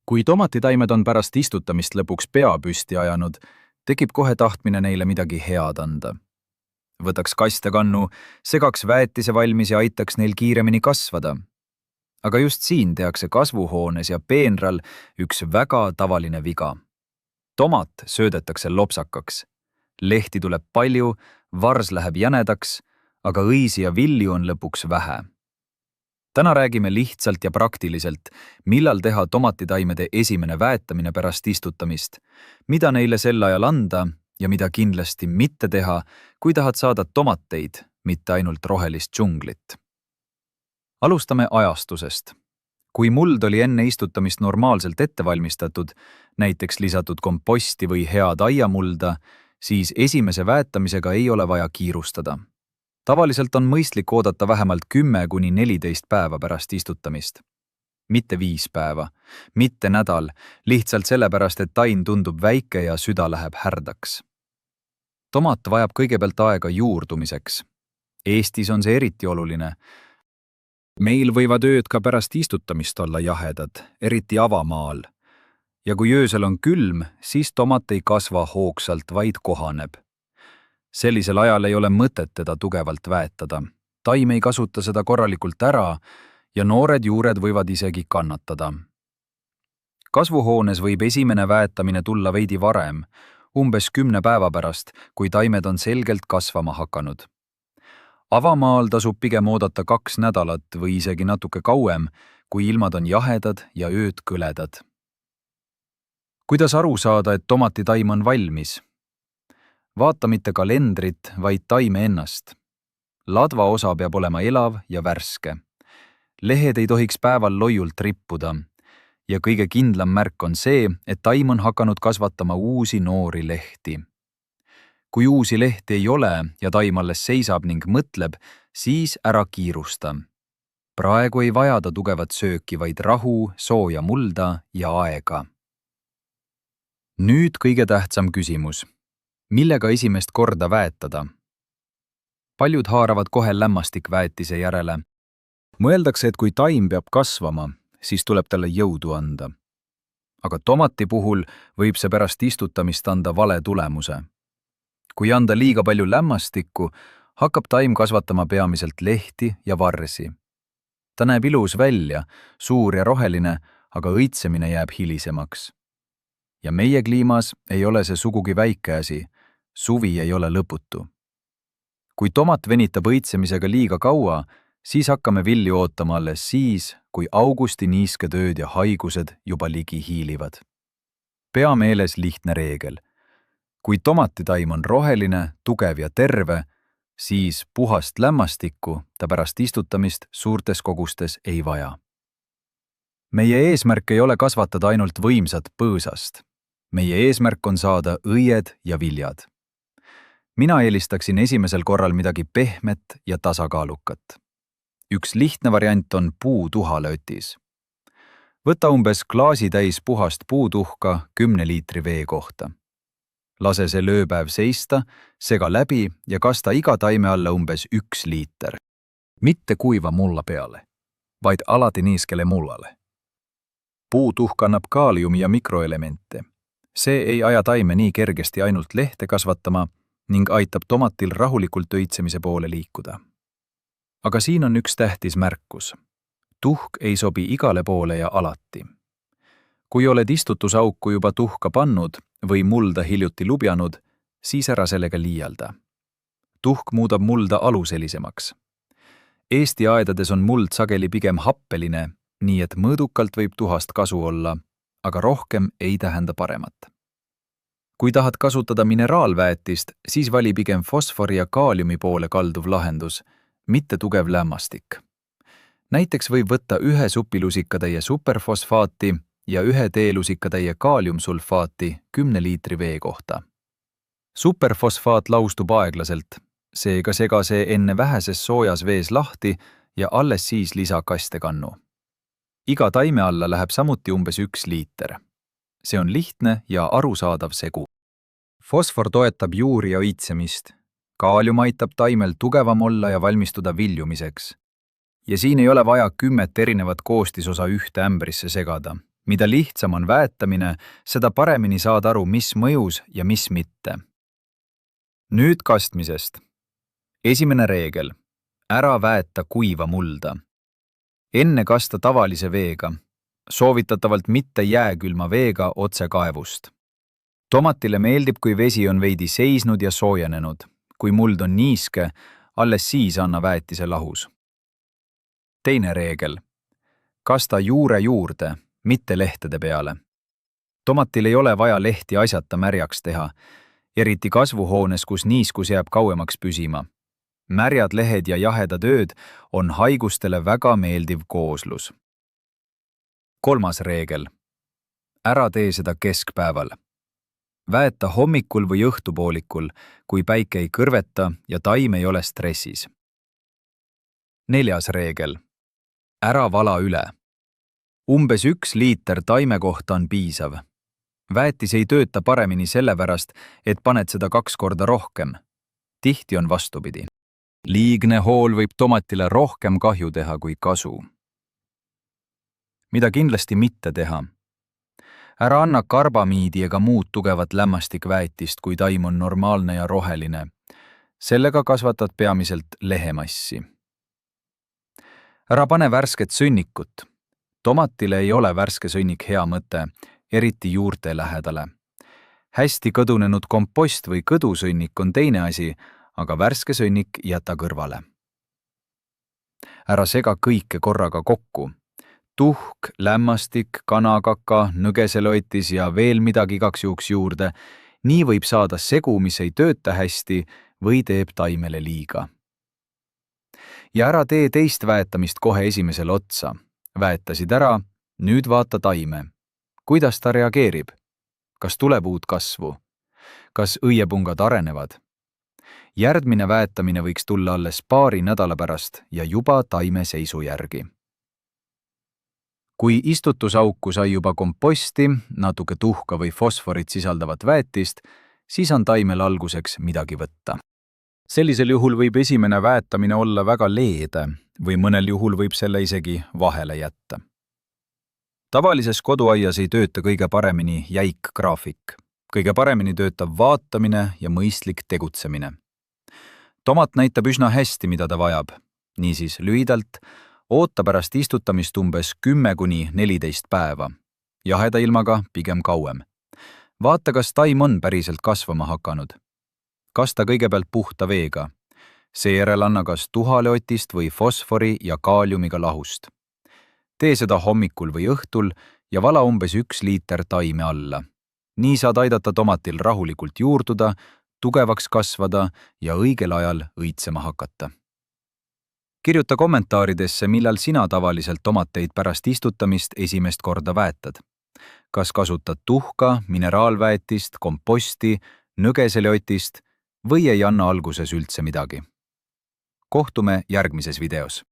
Kui tomatitaimed on pärast istutamist lõpuks pea püsti ajanud, tekib kohe tahtmine neile midagi head anda. Võtaks kastekannu, segaks väetise valmis ja aitaks neil kiiremini kasvada. Aga just siin tehakse kasvuhoones ja peenral üks väga tavaline viga. Tomat söödetakse lopsakaks. Lehti tuleb palju, vars läheb jänedaks, aga õisi ja vilju on lõpuks vähe. Täna räägime lihtsalt ja praktiliselt, millal teha tomatitaimede esimene väetamine pärast istutamist, mida neile sel ajal anda ja mida kindlasti mitte teha, kui tahad saada tomateid, mitte ainult rohelist džunglit. Alustame ajastusest. Kui muld oli enne istutamist normaalselt ette valmistatud, näiteks lisatud komposti või head aiamulda, siis esimese väetamisega ei ole vaja kiirustada. Tavaliselt on mõistlik oodata vähemalt 10–14 päeva pärast istutamist. Mitte 5 päeva, mitte nädal, lihtsalt sellepärast, et taim tundub väike ja süda läheb härdaks. Tomat vajab kõigepealt aega juurdumiseks. Eestis on see eriti oluline. Meil võivad ööd ka pärast istutamist olla jahedad, eriti avamaal. Ja kui öösel on külm, siis tomat ei kasva hoogsalt, vaid kohaneb. Sellisel ajal ei ole mõtet teda tugevalt väetada. Taim ei kasuta seda korralikult ära ja noored juured võivad isegi kannatada. Kasvuhoones võib esimene väetamine tulla veidi varem, umbes 10 päeva pärast, kui taimed on selgelt kasvama hakanud. Avamaal tasub pigem oodata 2 nädalat või isegi natuke kauem, kui ilmad on jahedad ja ööd kõledad. Kuidas aru saada, et tomatitaim on valmis? Vaata mitte kalendrit, vaid taime ennast. Ladva osa peab olema elav ja värske. Lehed ei tohiks päeval loiult rippuda. Ja kõige kindlam märk on see, et taim on hakanud kasvatama uusi noori lehti. Kui uusi lehti ei ole ja taim alles seisab ning mõtleb, siis ära kiirusta. Praegu ei vaja ta tugevat sööki, vaid rahu, sooja mulda ja aega. Nüüd kõige tähtsam küsimus. Millega esimest korda väetada? Paljud haaravad kohe lämmastikväetise järele. Mõeldakse, et kui taim peab kasvama, siis tuleb talle jõudu anda. Aga tomati puhul võib see pärast istutamist anda vale tulemuse. Kui anda liiga palju lämmastikku, hakkab taim kasvatama peamiselt lehti ja varsi. Ta näeb ilus välja, suur ja roheline, aga õitsemine jääb hilisemaks. Ja meie kliimas ei ole see sugugi väike asi. Suvi ei ole lõputu. Kui tomat venitab õitsemisega liiga kaua, siis hakkame vilju ootama alles siis, kui augusti niisked ööd ja haigused juba ligi hiilivad. Pea meeles lihtne reegel. Kui tomatitaim on roheline, tugev ja terve, siis puhast lämmastikku ta pärast istutamist suurtes kogustes ei vaja. Meie eesmärk ei ole kasvatada ainult võimsat põõsast. Meie eesmärk on saada õied ja viljad. Mina eelistaksin esimesel korral midagi pehmet ja tasakaalukat. Üks lihtne variant on puutuhalötis. Võta umbes klaasitäis puhast puutuhka 10 liitri vee kohta. Lase see lööpäev seista, sega läbi ja kasta iga taime alla umbes 1 liiter. Mitte kuiva mulla peale, vaid alati niiskele mullale. Puutuhk annab kaaliumi ja mikroelemente. See ei aja taime nii kergesti ainult lehte kasvatama ning aitab tomatil rahulikult õitsemise poole liikuda. Aga siin on üks tähtis märkus. Tuhk ei sobi igale poole ja alati. Kui oled istutusauku juba tuhka pannud või mulda hiljuti lubjanud, siis ära sellega liialda. Tuhk muudab mulda aluselisemaks. Eesti aedades on muld sageli pigem happeline, nii et mõõdukalt võib tuhast kasu olla, aga rohkem ei tähenda paremat. Kui tahad kasutada mineraalväetist, siis vali pigem fosfori ja kaaliumi poole kalduv lahendus, mitte tugev lämmastik. Näiteks võib võtta 1 supilusikatäie superfosfaati ja 1 teelusikatäie kaaliumsulfaati 10 liitri vee kohta. Superfosfaat laustub aeglaselt, seega sega see enne väheses soojas vees lahti ja alles siis lisa kastekannu. Iga taime alla läheb samuti umbes 1 liiter. See on lihtne ja arusaadav segu. Fosfor toetab juuri ja õitsemist. Kaalium aitab taimel tugevam olla ja valmistuda viljumiseks. Ja siin ei ole vaja 10 erinevat koostisosa ühte ämbrisse segada. mida lihtsam on väetamine, seda paremini saad aru, mis mõjus ja mis mitte. Nüüd kastmisest. Esimene reegel. Ära väeta kuiva mulda. Enne kasta tavalise veega, soovitatavalt mitte jääkülma veega otse kaevust. Tomatile meeldib, kui vesi on veidi seisnud ja soojenenud. Kui muld on niiske, alles siis anna väetise lahus. Teine reegel. Kasta juure juurde, mitte lehtede peale. Tomatil ei ole vaja lehti asjata märjaks teha, eriti kasvuhoones, kus niiskus jääb kauemaks püsima. Märjad lehed ja jahedad ööd on haigustele väga meeldiv kooslus. Kolmas reegel. Ära tee seda keskpäeval. Väeta hommikul või õhtupoolikul, kui päike ei kõrveta ja taim ei ole stressis. Neljas reegel. Ära vala üle. Umbes 1 liiter taime kohta on piisav. Väetis ei tööta paremini sellepärast, et paned seda 2 korda rohkem. Tihti on vastupidi. Liigne hool võib tomatile rohkem kahju teha kui kasu. Mida kindlasti mitte teha? Ära anna karbamiidi ega muud tugevat lämmastikväetist, kui taim on normaalne ja roheline. Sellega kasvatad peamiselt lehemassi. Ära pane värsket sõnnikut. Tomatile ei ole värske sõnnik hea mõte, eriti juurte lähedale. Hästi kõdunenud kompost või kõdusõnnik on teine asi, aga värske sõnnik jäta kõrvale. Ära sega kõike korraga kokku. Tuhk, lämmastik, kanakaka, nõgeseloitis ja veel midagi igaks juhuks juurde. Nii võib saada segu, mis ei tööta hästi või teeb taimele liiga. Ja ära tee teist väetamist kohe esimesel otsa. Väetasid ära, nüüd vaata taime. Kuidas ta reageerib? Kas tuleb uut kasvu? Kas õiepungad arenevad? Järgmine väetamine võiks tulla alles paari nädala pärast ja juba taime seisu järgi. Kui istutusauku sai juba komposti, natuke tuhka või fosforit sisaldavat väetist, siis on taimel alguseks midagi võtta. Sellisel juhul võib esimene väetamine olla väga leede või mõnel juhul võib selle isegi vahele jätta. Tavalises koduaias ei tööta kõige paremini jäik graafik. Kõige paremini töötab vaatamine ja mõistlik tegutsemine. Tomat näitab üsna hästi, mida ta vajab. Niisiis lühidalt, oota pärast istutamist umbes 10–14 päeva. Jaheda ilmaga pigem kauem. Vaata, kas taim on päriselt kasvama hakanud. Kasta kõigepealt puhta veega. Seejärel anna kas tuhaleotist või fosfori ja kaaliumiga lahust. Tee seda hommikul või õhtul ja vala umbes 1 liiter taime alla. Nii saad aidata tomatil rahulikult juurduda, tugevaks kasvada ja õigel ajal õitsema hakata. Kirjuta kommentaaridesse, millal sina tavaliselt tomateid pärast istutamist esimest korda väetad. Kas kasutad tuhka, mineraalväetist, komposti, nõgeseliotist või ei anna alguses üldse midagi. Kohtume järgmises videos.